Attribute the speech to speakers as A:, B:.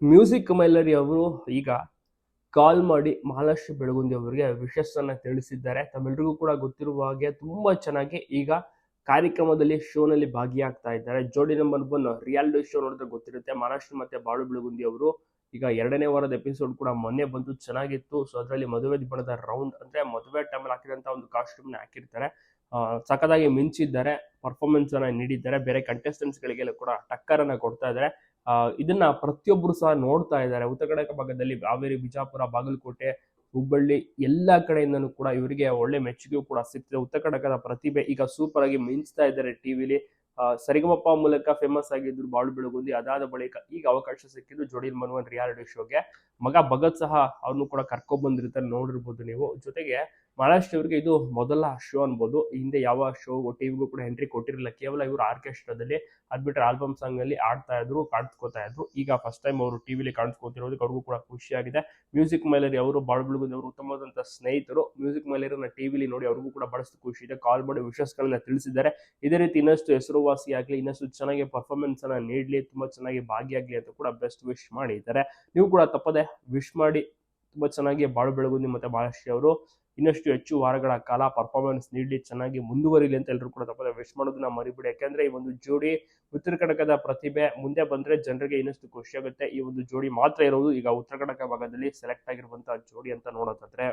A: Music ಮೈಲರಿ ಅವರು ಈಗ ಕಾಲ್ ಮಾಡಿ ಮಹಾಲಕ್ಷ್ಮಿ ಬೆಳಗುಂದಿ ಅವರಿಗೆ ವಿಶಸ್ಸನ್ನ ತಿಳಿಸಿದ್ದಾರೆ. ತಮ್ಮೆಲ್ಲರಿಗೂ ಕೂಡ ಗೊತ್ತಿರುವ ಹಾಗೆ ತುಂಬಾ ಚೆನ್ನಾಗಿ ಈಗ ಕಾರ್ಯಕ್ರಮದಲ್ಲಿ ಶೋನಲ್ಲಿ ಭಾಗಿಯಾಗ್ತಾ ಇದ್ದಾರೆ. ಜೋಡಿ ನಂಬರ್ 1 ರಿಯಾಲಿಟಿ ಶೋ ನೋಡಿದ್ರೆ ಗೊತ್ತಿರುತ್ತೆ. ಮಹಾಲಕ್ಷ್ಮಿ ಮತ್ತೆ ಬಾಳು ಬೆಳಗುಂದಿ ಅವರು ಈಗ 2ನೇ ವಾರದ ಎಪಿಸೋಡ್ ಕೂಡ ಮೊನ್ನೆ ಬಂದು ಚೆನ್ನಾಗಿತ್ತು. ಸೊ ಅದರಲ್ಲಿ ಮದುವೆ ದಿಬ್ಬಣದ ರೌಂಡ್ ಅಂದ್ರೆ ಮದುವೆ ಟೈಮಲ್ಲಿ ಹಾಕಿದಂತ ಒಂದು ಕಾಸ್ಟ್ಯೂಮ್ ನ ಹಾಕಿರ್ತಾರೆ. ಸಖತ್ತಾಗಿ ಮಿಂಚಿದ್ದಾರೆ, ಪರ್ಫಾರ್ಮೆನ್ಸ್ ಅನ್ನ ನೀಡಿದ್ದಾರೆ. ಬೇರೆ ಕಂಟೆಸ್ಟೆಂಟ್ಸ್ ಗಳಿಗೆಲ್ಲ ಕೂಡ ಟಕ್ಕರ್ ಅನ್ನ ಕೊಡ್ತಾ ಇದ್ದಾರೆ. ಇದನ್ನ ಪ್ರತಿಯೊಬ್ಬರು ಸಹ ನೋಡ್ತಾ ಇದ್ದಾರೆ. ಉತ್ತರ ಕರ್ನಾಟಕ ಭಾಗದಲ್ಲಿ ಹಾವೇರಿ, ಬಿಜಾಪುರ, ಬಾಗಲಕೋಟೆ, ಹುಬ್ಬಳ್ಳಿ ಎಲ್ಲಾ ಕಡೆಯಿಂದನೂ ಕೂಡ ಇವರಿಗೆ ಒಳ್ಳೆ ಮೆಚ್ಚುಗೆ ಕೂಡ ಸಿಗ್ತಿದೆ. ಉತ್ತರ ಕರ್ನಾಟಕದ ಪ್ರತಿಭೆ ಈಗ ಸೂಪರ್ ಆಗಿ ಮಿಂಚ್ತಾ ಇದ್ದಾರೆ ಟಿವಿಲಿ. ಸರಿಗಮಪ ಮೂಲಕ ಫೇಮಸ್ ಆಗಿದ್ರು ಬಾಳು ಬೆಳಗುಂದಿ. ಅದಾದ ಬಳಿಕ ಈಗ ಅವಕಾಶ ಸಿಕ್ಕಿದ್ದು ಜೋಡಿ ನಂಬರ್ 1 ರಿಯಾಲಿಟಿ ಶೋಗೆ. ಮಗ ಭಗತ್ ಸಹ ಅವ್ರನ್ನು ಕೂಡ ಕರ್ಕೊಂಡ್ ಬಂದಿರ್ತಾರೆ, ನೋಡಿರ್ಬೋದು ನೀವು. ಜೊತೆಗೆ ಮಹಾರಾಷ್ಟ್ರ ಅವರಿಗೆ ಇದು ಮೊದಲ ಶೋ ಅನ್ಬೋದು. ಹಿಂದೆ ಯಾವ ಶೋ ಟಿವಿಗೂ ಕೂಡ ಎಂಟ್ರಿ ಕೊಟ್ಟಿರಲಿಲ್ಲ. ಕೇವಲ ಇವರು ಆರ್ಕೆಸ್ಟ್ರಾದಲ್ಲಿ ಅದ್ಬಿಟ್ರೆ ಆಲ್ಬಮ್ ಸಾಂಗ್ ನಲ್ಲಿ ಆಡ್ತಾ ಇದ್ರು, ಕಾಣಿಸ್ಕೋತಾ ಇದ್ರು. ಈಗ ಫಸ್ಟ್ ಟೈಮ್ ಅವರು ಟಿವಿಲಿ ಕಾಣಿಸ್ಕೋತಿರೋದಕ್ಕೆ ಅವ್ರಿಗೂ ಕೂಡ ಖುಷಿಯಾಗಿದೆ. ಮ್ಯೂಸಿಕ್ ಮೈಲರಿ ಅವರು ಬಾಳು ಬೆಳಗುಂದಿ ಅವರು ಉತ್ತಮವಾದಂತಹ ಸ್ನೇಹಿತರು. ಮ್ಯೂಸಿಕ್ ಮೈಲರಿನ ಟಿವಿಲಿ ನೋಡಿ ಅವ್ರಿಗೂ ಕೂಡ ಬಹಳಷ್ಟು ಖುಷಿ ಇದೆ. ಕಾಲ್ ಮಾಡಿ ವಿಶಸ್ಗಳನ್ನ ತಿಳಿಸಿದ್ದಾರೆ. ಇದೇ ರೀತಿ ಇನ್ನಷ್ಟು ಹೆಸರುವಾಸಿ ಆಗ್ಲಿ, ಇನ್ನಷ್ಟು ಚೆನ್ನಾಗಿ ಪರ್ಫಾರ್ಮೆನ್ಸ್ ಅನ್ನ ನೀಡ್ಲಿ, ತುಂಬಾ ಚೆನ್ನಾಗಿ ಭಾಗಿಯಾಗ್ಲಿ ಅಂತ ಕೂಡ ಬೆಸ್ಟ್ ವಿಶ್ ಮಾಡಿದ್ದಾರೆ. ನೀವು ಕೂಡ ತಪ್ಪದೆ ವಿಶ್ ಮಾಡಿ. ತುಂಬಾ ಚೆನ್ನಾಗಿ ಬಾಳು ಬೆಳಗುಂದಿ ಮತ್ತೆ ಮಹಾಲಕ್ಷ್ಮಿ ಅವರು ಇನ್ನಷ್ಟು ಹೆಚ್ಚು ವಾರಗಳ ಕಾಲ ಪರ್ಫಾರ್ಮೆನ್ಸ್ ನೀಡಲಿ, ಚೆನ್ನಾಗಿ ಮುಂದುವರಿಲಿ ಅಂತ ಎಲ್ಲರೂ ಕೂಡ ತಪ್ಪದೆ ವಿಶ್ ಮಾಡೋದನ್ನ ಮರಿಬಿಡಿ. ಯಾಕಂದ್ರೆ ಈ ಒಂದು ಜೋಡಿ ಉತ್ತರ ಕರ್ನಾಟಕದ ಪ್ರತಿಭೆ ಮುಂದೆ ಬಂದ್ರೆ ಜನರಿಗೆ ಇನ್ನಷ್ಟು ಖುಷಿ ಆಗುತ್ತೆ. ಈ ಒಂದು ಜೋಡಿ ಮಾತ್ರ ಇರೋದು ಈಗ ಉತ್ತರ ಕರ್ನಾಟಕ ಭಾಗದಲ್ಲಿ ಸೆಲೆಕ್ಟ್ ಆಗಿರುವಂತಹ ಜೋಡಿ ಅಂತ ನೋಡೋದಾದ್ರೆ.